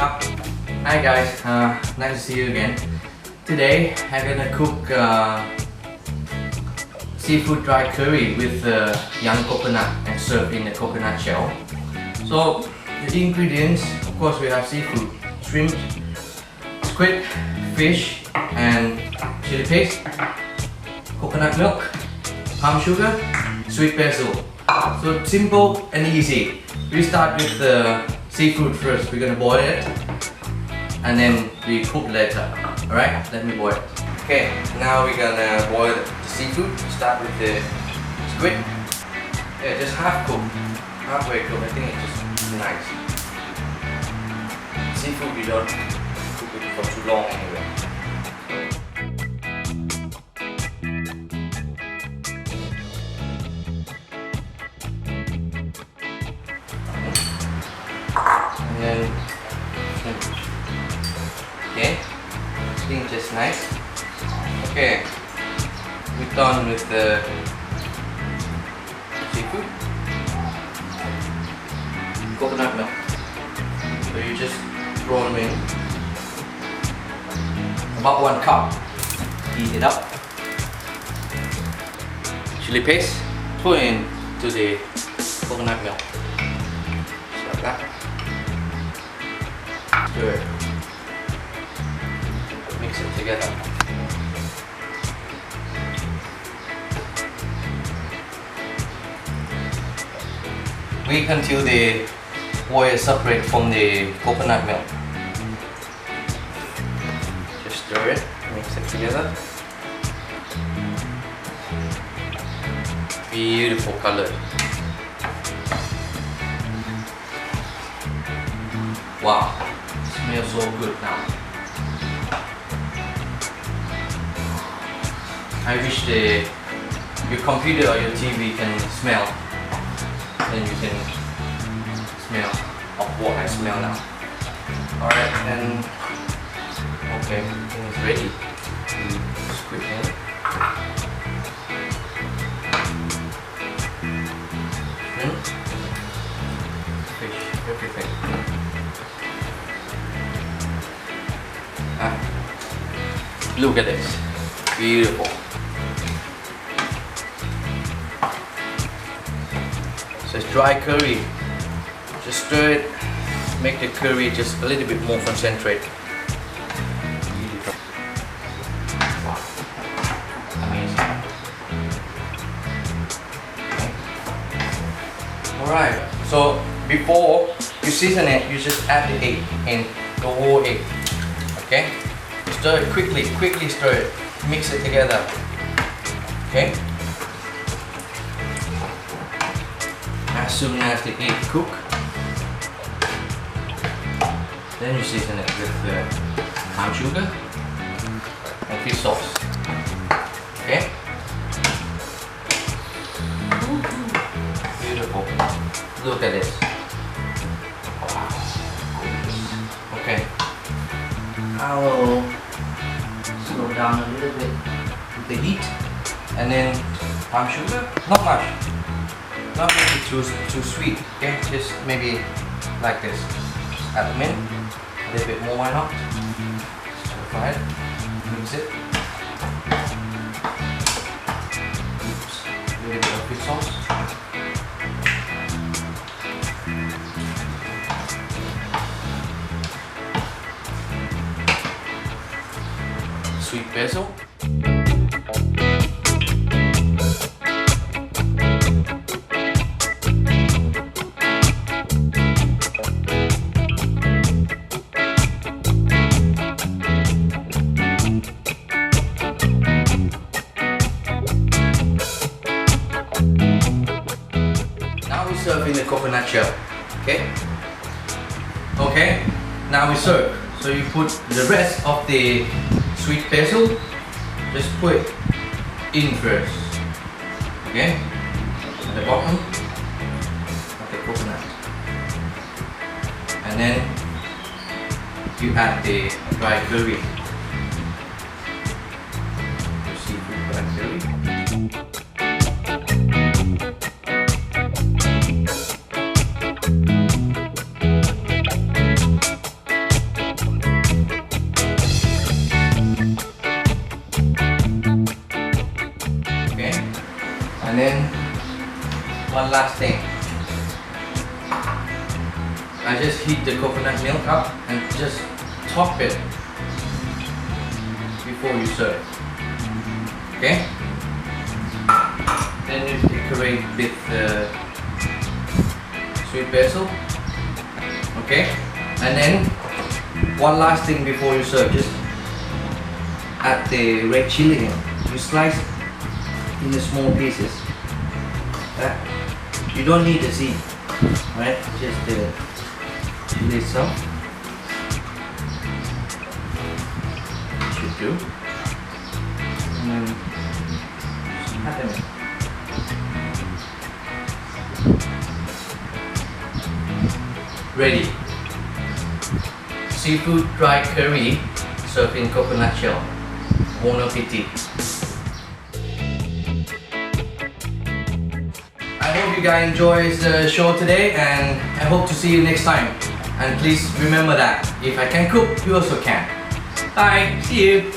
Cup. Hi guys, nice to see you again. Today I'm gonna cook seafood dry curry with young coconut and serve in a coconut shell. So the ingredients, of course, we have seafood, shrimp, squid, fish, and chili paste, coconut milk, palm sugar, sweet basil. So simple and easy. We start with the seafood first. We're gonna boil it and then we cook later. Alright, let me boil it. Okay, now we're gonna boil the seafood. Start with the squid. Yeah, just half cooked, halfway cooked. I think it's just nice. Seafood you don't cook it for too long anyway. And then okay, I think just nice. Okay, we're done with the seafood. Coconut milk. So you just throw them in. About 1 cup. Heat it up. Chili paste. Put into the coconut milk. Just like that. Stir it. Mix it together. Wait until the oil separate from the coconut milk. Just stir it, mix it together. Beautiful color. Wow, smells so good now. I wish your computer or your TV can smell. Then you can smell of what I smell now. Alright, and okay, it's ready. Squid in. Shrimp, fish, everything. Look at this. Beautiful. So it's dry curry. Just stir it, make the curry just a little bit more concentrate. Wow. Amazing. Okay. Alright, so before you season it, you just add the egg in, the whole egg. Okay? Stir it quickly stir it. Mix it together. Okay? As soon as the egg cook, then you season it with the palm sugar and fish sauce. Okay? Beautiful. Look at this. Wow. Okay. I will slow down a little bit with the heat, and then palm sugar. Not much. Not make it too sweet. Okay, just maybe like this. Just add them in. A little bit more, why not? Stir fry it. Mix it. Oops. A little bit of fish sauce. Sweet basil. Now we serve in the coconut shell. Okay? Okay, now we serve. So you put the rest of the sweet basil, just put it in first. Okay? At the bottom of the coconut. And then you add the dry curry. The seafood dry curry. one last thing. I just heat the coconut milk up and just top it before you serve. Okay? Then you decorate with sweet basil. Okay? And then one last thing before you serve, just add the red chili in. You slice it in the small pieces. You don't need the seed, right? Just chili some. Should do. And then just add them in. Ready. Seafood dry curry served in coconut shell. Bon appetit. I hope you guys enjoyed the show today, and I hope to see you next time. And please remember that if I can cook, you also can. Bye. See you.